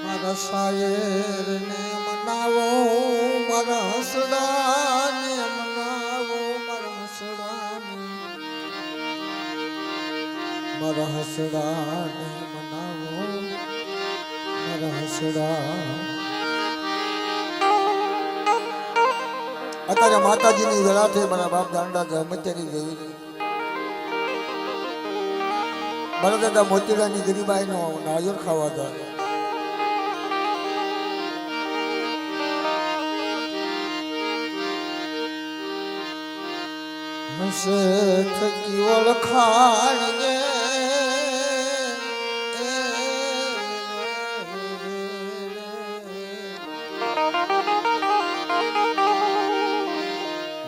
મારા શાયર ને મનાવો, મારા હસડા ને મનાવો, મારા હસડા ને મનાવો, મારા હસડા. અત્યારે માતાજીની વેળા થઈ, મારા બાપ દાંડા જમત્યાની દેવી, મારા દાદા મોતીડાની ગરીબાઈ નો નાળિયેર ખાવા જાય. હસે થકી ઓળખાણ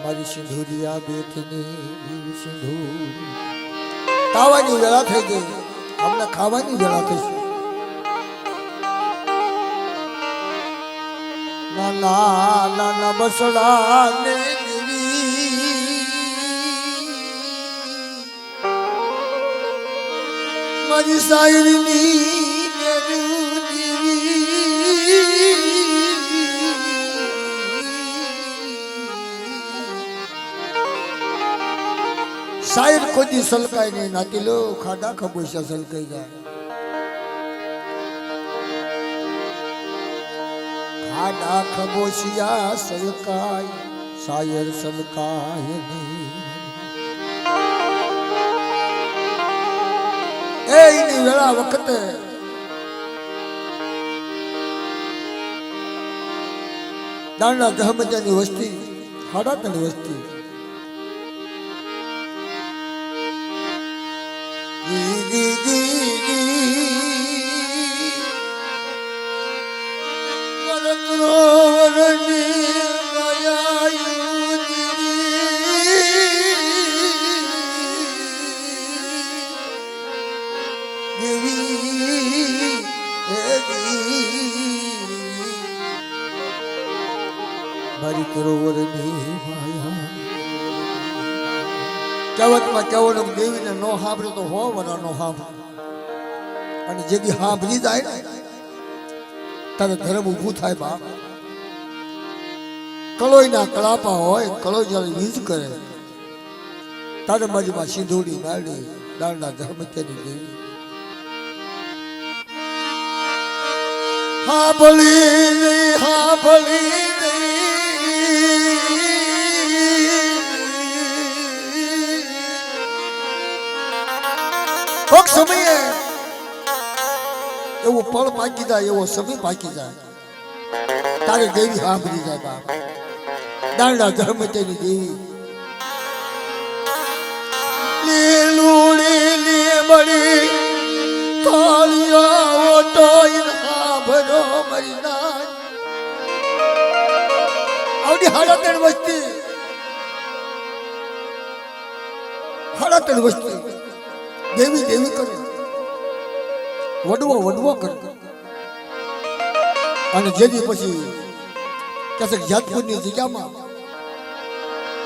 મારી સિંધુરિયા બેઠની સિંધુ ખાવાની વેળા થઈ ગઈ, અમને ખાવાની વેળા થશે. નાના નાના બસડા ને મારી શાયરીની શાયર કોઈ સલકાય નહીં, નાતી લો ખાડા ખબોશા સલકાઈ જાય. ખાડા ખબોશિયા સલકાય, શાયર સલકાય નહીં. એની વેળા વખતે દાંડા દહમજાની વસ્તી 3.5 વસ્તી મારી સરોવરની માયા કહેવતમાં કહેવાનું દેવીને નો સાંભળે તો હો વરા નો સાંભળે, અને જેથી સાંભળી જાય ને તારે ધર્મ ઊભું થાય. બાપ કલોઈના કળાપા હોય, કલોઈ જયારે વીજ કરે તારે બાજુમાં સિંધુડી નાડી દાંડા ધર્મત્યાની દેવી. હા ભલી કોક સમયે એવો પળ પાકી જાય, એવો સમય પાકી જાય, તારે દેવી સાંભળી જાય. બાપ દાંડા ધર્મત્યાની દેવી લીલું લીલી બળી કાળિયા ઓટો ભરો મરી ના આવડી 3.5 વસ્તી 3.5 વસ્તી દેવી દેવી કરે, વડવો કરે. અને જેથી પછી કે જાતપુરની જગ્યામાં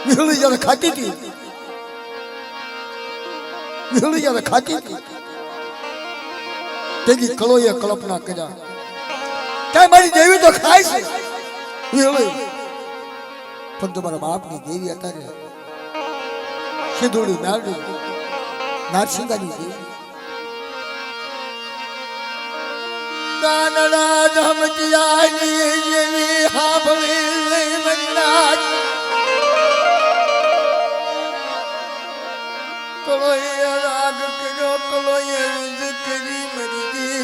વિહળી જયારે ખાતી હતી, તેની કલોએ કલ્પના કર્યા કે મારી દેવી તો ખાય છે વિહળી, પણ તમારા બાપની દેવી અત્યારે સિંધુડી નાડી નારસિંગાની દેવી દાનડા ધમતિયાની જેવી હાંભળી મન્નાથ કલોય રાગ કર્યો, કલોય રીત કરી મરી ગઈ.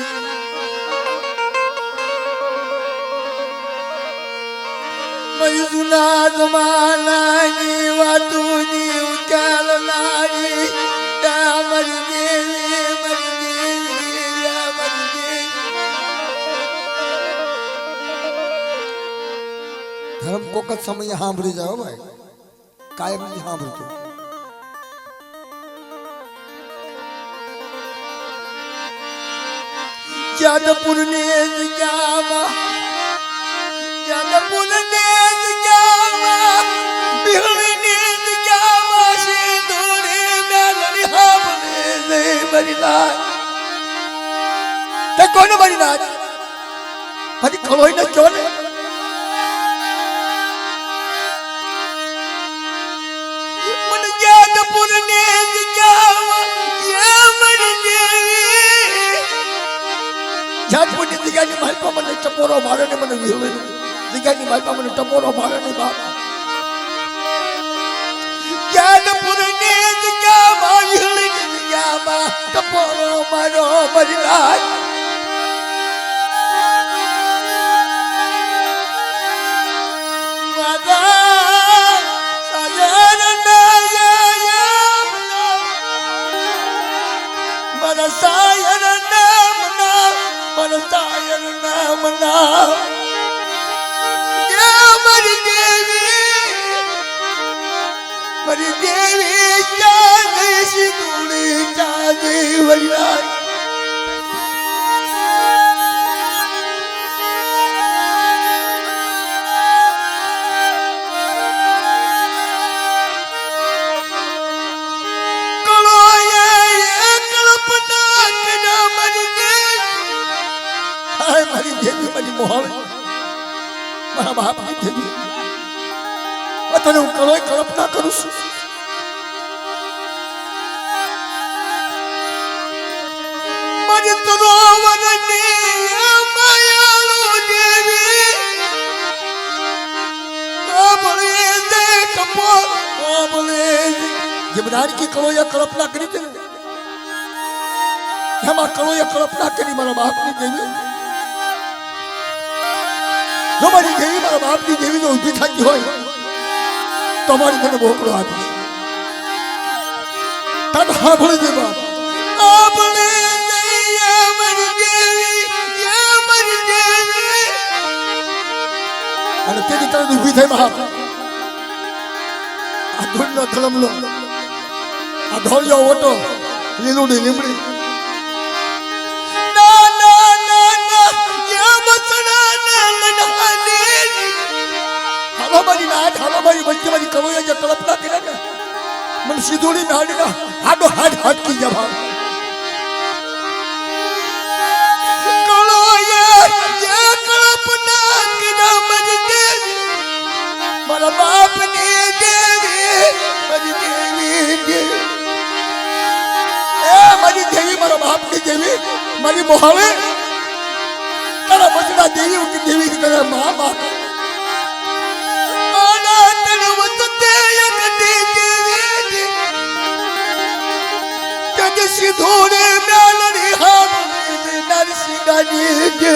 મરી જૂના જમાનાની વાતોની ઉચાર લારી મરી દેવી, મરી દેવી, મરી દેવી. ધર્મ કોક જ સમયે સાંભળી જાઓ ભાઈ, કાયમ નથી સાંભળતું. જાદવપુરની જગ્યામાં કરી નાખ તે કોને મારી નાખ મારી કલોઈ ને કયો ને મને જાદપુર ને જગ્યા મરી દેવી જાદપુર ની જગ્યાની માલપા મને ટપોરો મારે ને મને વિહળે જગ્યાની માલપા મને ટપોરો મારે ને બાપ જાદપુર ને જગ્યામાં વિહળી જગ્યામાં ટપોરો મારો મરી નાખ મારી દેવી ચાંદી સિંદૂરી ચાંદી વરિયાળ મારી દેવી મારી મોહળ મારા બાપની દેવી તને હું કલોય કલ્પના કરું છું મારી તરોવરની માયાળુ દેવી આબળે દે કપોર આબળે જીવનાર કી કલોય કલ્પના કરી છે એમાં કલોય કલ્પના કરી મારા બાપની દેવી જો મારી દેવી મારા બાપની દેવી જો ઊભી થતી હોય તમારી મને મોકળો આપીશ તને સાંભળી દે બાપ આપણે અને તેની તરફ ઊભી થઈ બાપ આ ધૂળનો ધલમલો આ ધોળિયો ઓટો લીલુડી લીમડી મારી વચ્ચે મારી કલોયા જે કલ્પના કરી ને મને સીધોડી નાડી ના હાડો હાડ હટકી જવા કલોયા જે કલ્પના કરી મારી દેવી મારા બાપની દેવી મારી દેવી મારી દેવી મારા બાપની દેવી મારી મોહાવે તારા બચડા દેવી દેવી કરે મા બાપ સિધોરે મ્યાલની હામલી નરસિંગાની જે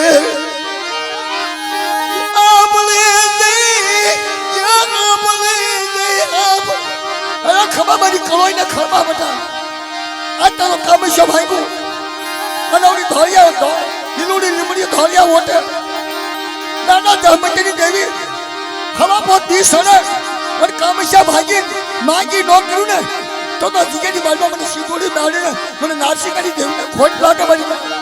આમલે દે આમલે દે આ ખબા મારી કલોઈ ને ખબા બટા આ તારો કામ છે ભાઈ અનોડી ધોળિયા તો લીલુડી લીમડી ધોળિયા ઓટે નાના ધર્મની દેવી ખબા પોત દી સડે અને કામ છે ભાગી માંગી નો કરું ને તો જીગેની બાજુમાં મને સીધોડી નાડીને મને નારસિંગાની દેવીને ખોટ લાગે મારી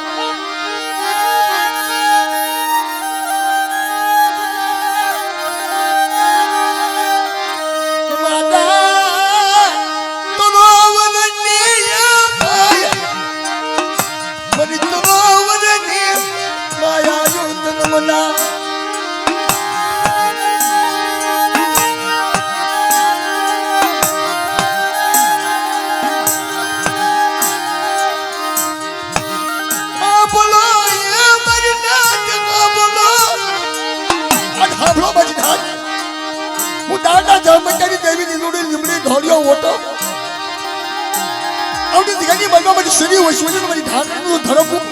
શરીર વૈશ્વની મારી ધારનું ધરપું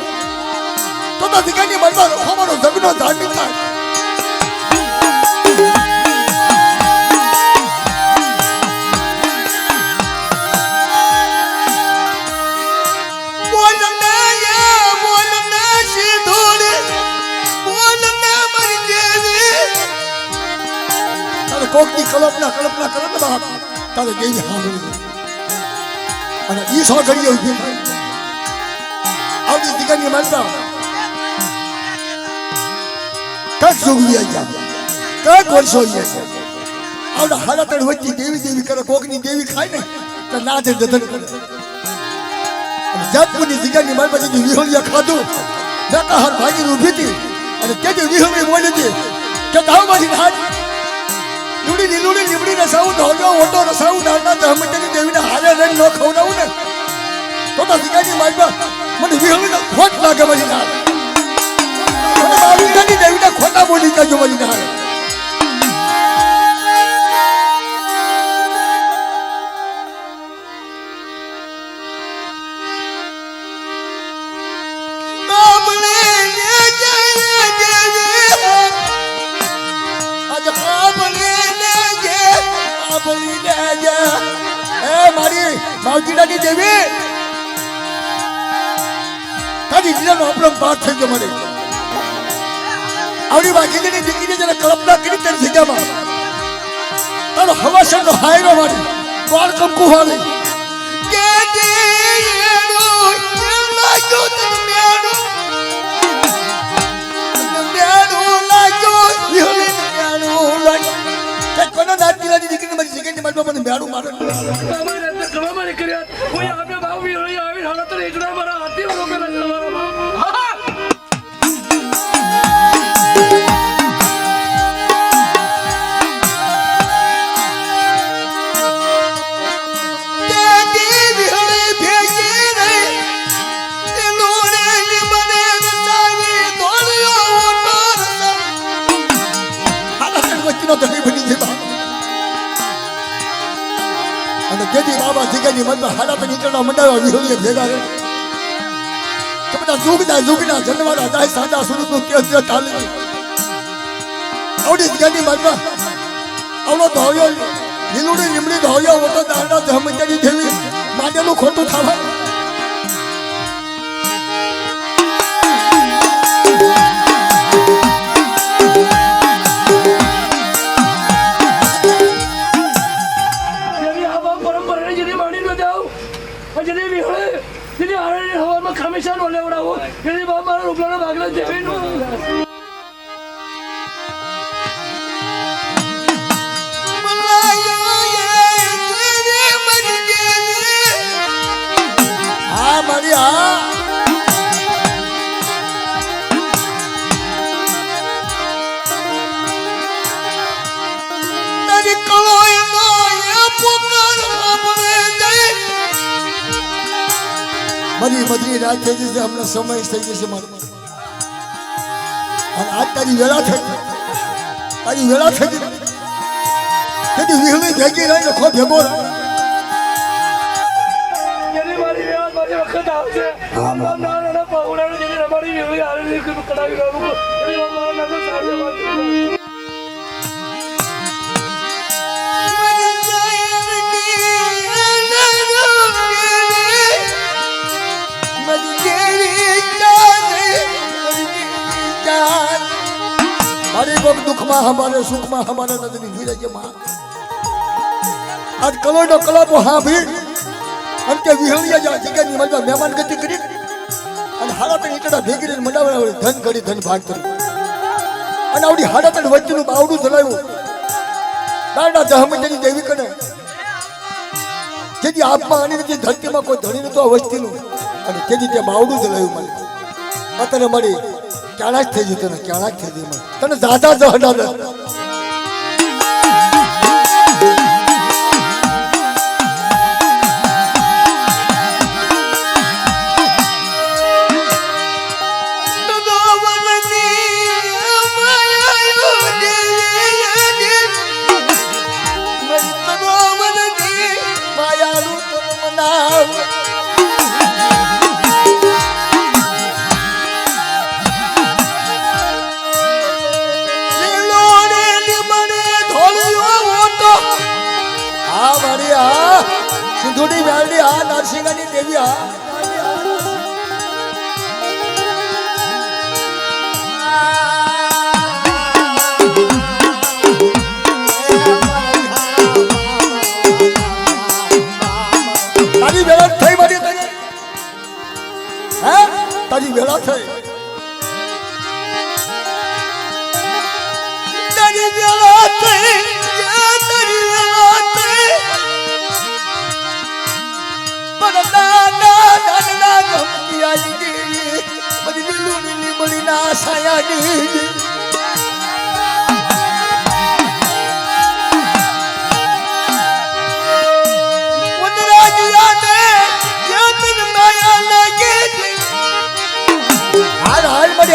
તો દિગાની મનમાં અમારો જગનો ધાર્મિક થાય કોકની કલ્પના કરે ને બાપ તારે દેવી સાંભળી અને ઈ સો ઘડીએ ઉભી થાય આવડી દિગાની માનતા કઈક જોગવી ગયા કઈક વર્ષો ગયા આવડા હાલાતણ વચ્ચે દેવી દેવી કરે કોકની દેવી ખાય ને તો ના જઈને જતન કરે જાતપુરની જગ્યાની મારી પાસેથી વિહોળિયા ખાધું જાકા હાર ભાગીને ઊભી હતી અને તેથી વિહોળી બોલી હતી કે ગામમાંથી હાથ લીમડી લીમડી રસાવું ધોજો ઓટો રસાવું નાના જહમતની દેવીને હારે રહીને ન ખવડાવું ને તો જગ્યાની મારી મને વિહોળીને ખોટ લાગે મારી હાર અને મારી દેવીને ખોટા બોલી કાઢજો મારી હાર માવજીડાની દેવી તારી જીલાનો આપણો પાઠ થઈ ગયો મને આવડી વાઘીની દીકરીને જરા કલ્પના કરી તેની જગ્યામાં તારો હવાસરનો હાયરો મારી બાળ કંકુ વાળી કે કોનો નાતીલાની દીકરીને મારી જગ્યાની મારી મને બેડું મારે કોઈ આપણે ભાવ આવી હાલત એકડા મારા હાથી લોકો જેથી બાબા જીગાની મનમાં હાડા તો નીકળવા મંડાવ્યા વિહોળીએ ભેગા રહે તો બધા જુગના જન્માના જાય સાંજા સુરતનું કેસ ચાલે આવડી જીગાની મનમાં આવડો ધોયો લીલુડી લીમડી ધોયો ઓટો દાંડા જહમતિયાની જેવી માંડેલું ખોટું થવા કમિશન લેવડાવો એની બાપ મારા રૂપલાના ભાગલા દેવીનું હા મારી હા તારી કલોય નો એ પુકાર આપણે જય મારી મધરી રાત થઈ જશે હમણાં સમય થઈ જશે મારો અને આજ તારી વેળા થઈ તેથી વિહળી ભેગી રહીને ખો ભેગો મારી વખત આવશે નાના પહોળા જેની અમારી વિહળી આવેલી કડાવી રહ્યું મારી બગ દુઃખમાં હમારે સુખમાં હમારે નજરી હીરે કે માં આજ કલોડો કલાપો હા ભી અને કે વિહળિયા જા જગ્યાની મનમાં મહેમાન ગતિ કરી અને હાડા તને ઈટડા ભેગી રહીને મંડાવડા ધન ઘડી ધન ભાગ કરી અને આવડી હાડા તને વચ્ચેનું બાવડું ચલાવ્યું દાંડા જહમતિયાની દેવી કને જેથી આપમાં આની નથી ધરતીમાં કોઈ ધણી નતો આ વસ્તીનું અને તેથી તે બાવડું ચલાવ્યું મને અત્યારે મળી ક્યાણા જ થઈ ગયું તને ક્યાણા જ થઈ ગયું તને દાદા જ હડા સિંધુડી વેલડી આ નરસિંહની દેવી આ તારી વેળા થઈ મારી તને હે તારી વેળા થઈ તારી વેળા થઈ તારી વેળા થઈ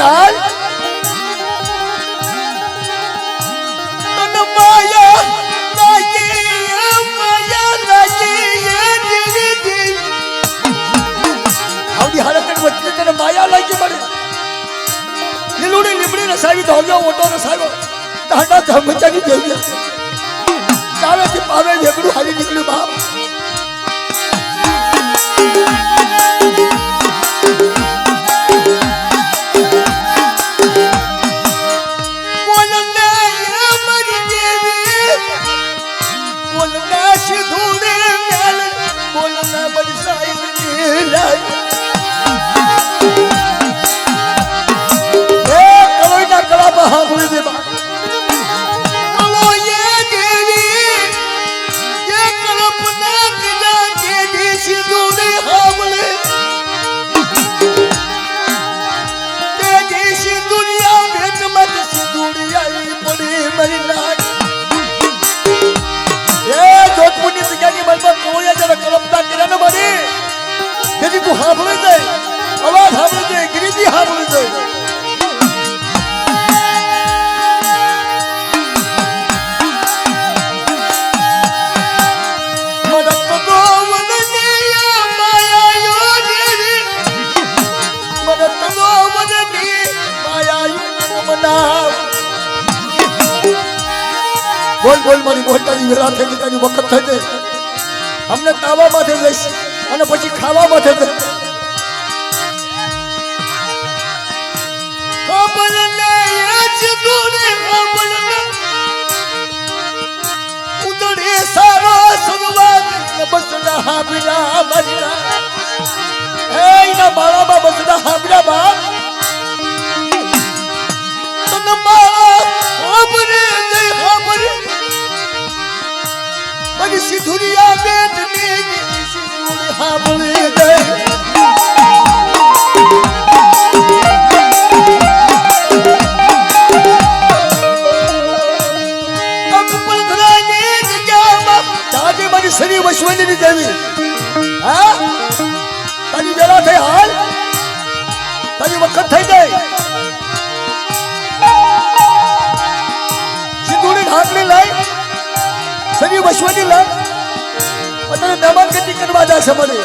हाल तन माया लागी आवडी हालत वचने तन माया लागी बड़े निलुडी लिबडी रसावी धोलो ओटो रसाવો दांडा धमचानी देवी चावे की पावे वेगड़ू हाली निकली बाप तू हाबळे दे आवाज हाबळे दे गिरीजी हाबळे दे मदत दो वदने या माया यो देवी मदत दो वदने माया यो मना बोल बोल मारी મોટાની વેળા થઈ ગઈ તારી વખત થઈ ગઈ અમને તાવા માથે જઈશ અને પછી ખાવા માટે ખબરને એજ દૂરે ખબરને ઉતરે સારો સુરવાદ બસડા હાબલા મરના હે ઇના બાળા બસડા હાબલા બાપ તનમાં ખબરે દે ખબરે બની સિધુરિયા બેટની हाबळे दे ताजे मारी शरीर वशवनी देवी हाँ तारी वेला થઈ હાલ તારી વખત થઈ ગઈ સિંદૂરી ઢાકલી લઈ શરીર વશવની લઈ અત્યારે દમન ગતિ કરવા જશે મને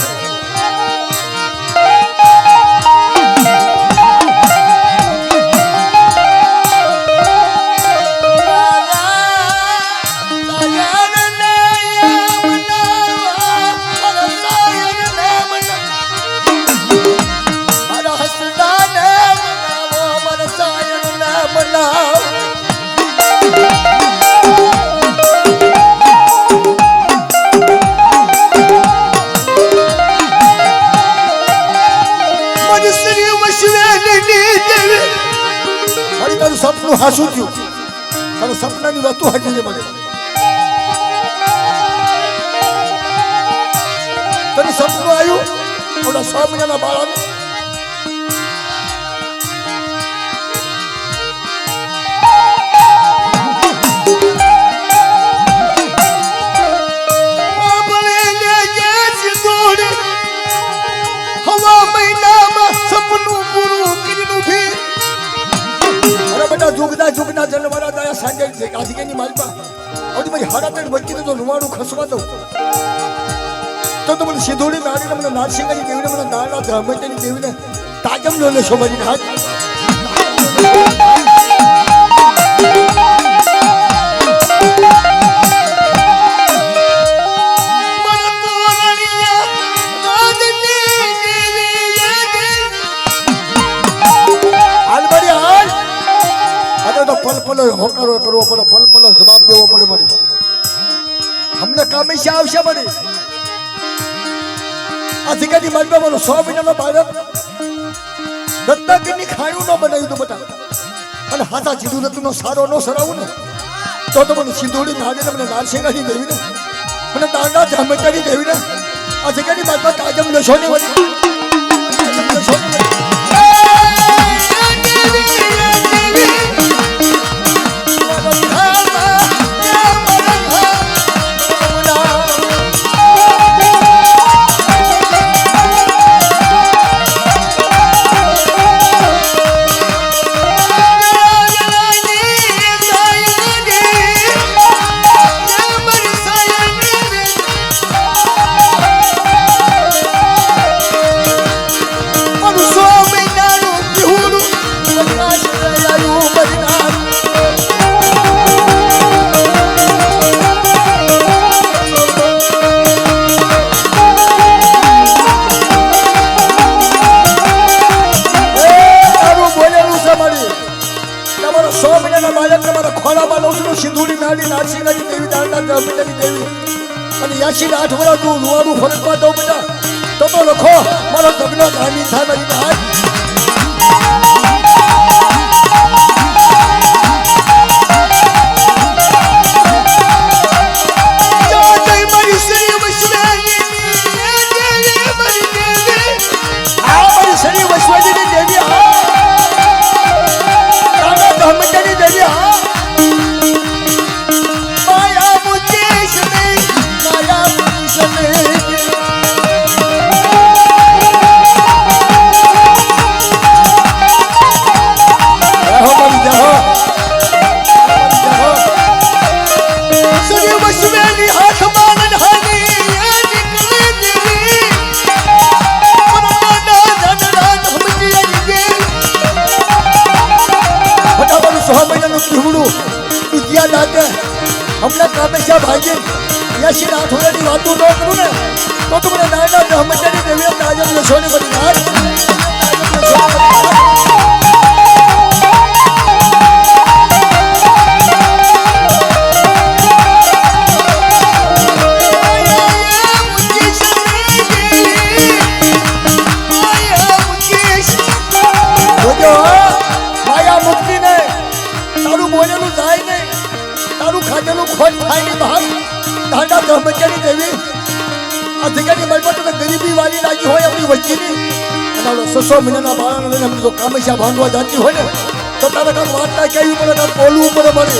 સપનું હાસું થયું તારું સપનાની વાતો હાજી છે મને તને સપનું આવ્યું ઓલા 6 મહિનાના બાળાને હવા મહિનામાં સપનું પૂરું કરીને ઉઠી जुगदा जुगदा जनवारा दया सांगे अधिकानी मालपा और मेरी हाडातड वच्चे तो रुवाडू खसवा दो तो મને સિધોડી નાડીને મને નારસિંગાની દેવીને મને નાળના બ્રાહ્મણની દેવીને તાજમ લો લેશો મારી હાથ पल पल होकारो करવો પડે पल पल जवाब देવો પડે મારી हमने कामे से आवश्य बने अधिकारी मालवा मारो 100 महीना बालक दत्ता के खाणू न बनाव्યું તો બટા અને હાથા જીડું નતું સારો નો સરાવું ને તો મને સિંધોડી નાડીને મને નારસિંગાની દેવીને મને દાંડા ધામચાની દેવીને अधिकारी માલવા તાજમ લેશો ને વળી મારી નાસિકાની દેવી દાનના બ્રહ્મચારી દેવી અને 88 વર્ષનું લુવાડું ફરકમાં દઉં બેટા તો લખો મારો લગ્ન ગામી થાય મારી હાથ હમણાં કામેશા ભાઈ 88 વર્ષની વાતો ન કરું ને તો તમને નાના બ્રહ્મચારી દેવી તાજમ લસોની બની નાખ માયા મુક્તિ ને તારું બોલેલું જાય નહીં તારું ખાધેલું ખોટ થાય નહીં બહાર દાદા બ્રહ્મચારી દેવી આ જગ્યાની મલબત ગરીબી વાળી લાગી હોય આપણી વચ્ચેની અને 600 મહિનાના બાળાને લઈને આપણે જો કામેશા ભાંગવા જતી હોય ને તો તારે કાંક વાર્તા કહેવી પડે કાંક બોલવું પડે મારે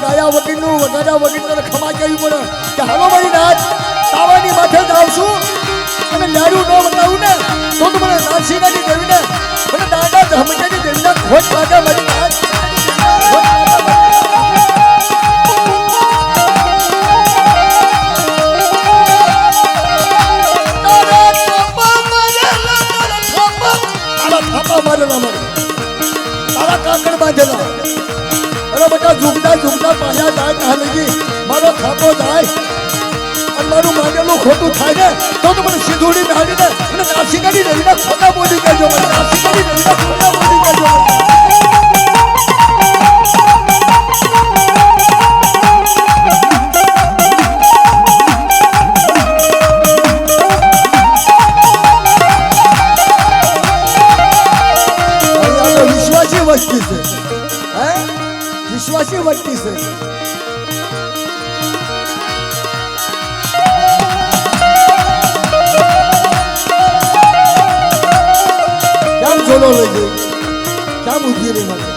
ગાયા વગીરનું વગાડ્યા વગીર તને ખમા કહેવી પડે કે હાલો મારી નાચ તાવાની માથે જાઉં છું અને લાડુ ન બતાવું ને તો તું મને નાસિકાની દેવીને મને દાદા બ્રહ્મચારી દેવીને ખોટ લાગે મારી નાચ તારા કાકડ બાંધેલા અરે બેટા ઝુકતા પાયા જાય કહાનજી મારો થાપો જાય અને મારું માંગેલું ખોટું થાય ને તો મને સિંધુડી બેહાડીને મને નાસિકાની દેવીને ખોટા બોલી કહેજો મને નાસિકાની દેવીને ખોટા બોલી કહેજો વિશ્વાસી વસ્તી છે વિશ્વાસી વસ્તી છે કેમ ઝોલો લઈ ગઈ કેમ ઉભી રહી મને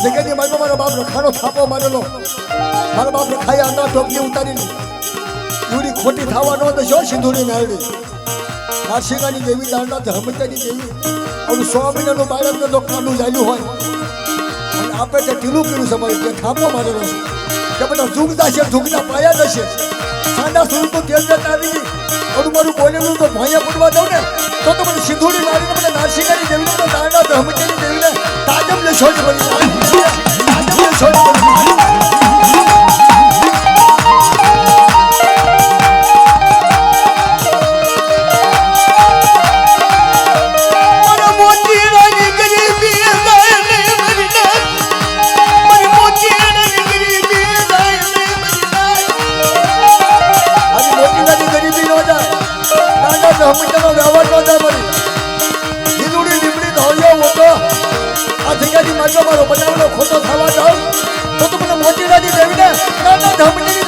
જગ્યાની મારી મારા બાપને ખાનો થાપો મારેલો મારા બાપને ખાઈ અંડા ટોપલી ઉતારીને એવડી ખોટી થવા ન દશો સિંધુરી નાયડી નાસિકાની દેવી દાંડા ધર્મતાની દેવી ઓલું 100 મહિનાનું બાળકને તો કાનું ચાલ્યું હોય અને આપે તે ઢીલું કર્યું છે મારી કે થાપો મારેલો છે કે બધા ઝૂકતા છે ઝૂકતા પાયા જશે સાંડા સુધી તો તેલ જતા આવી ગઈ ઓલું મારું બોલેલું તો ભોંયા પડવા દઉં ને તો મને સિંધુરી નાયડીને મને નાસિકાની દેવીને તો દાંડા ધર્મતાની દેવીને તાજમ ને છોડ પડી તાજમ ને છોડ પડી હમીનો વ્યવહાર ન થાય મારી લીલુડી લીમડી ધોળિયો મોટો આ જગ્યાથી મારો બનાવેલો ખોટો થવા જાવ તો મને મોટી રાજી દેવીને નાના ધમની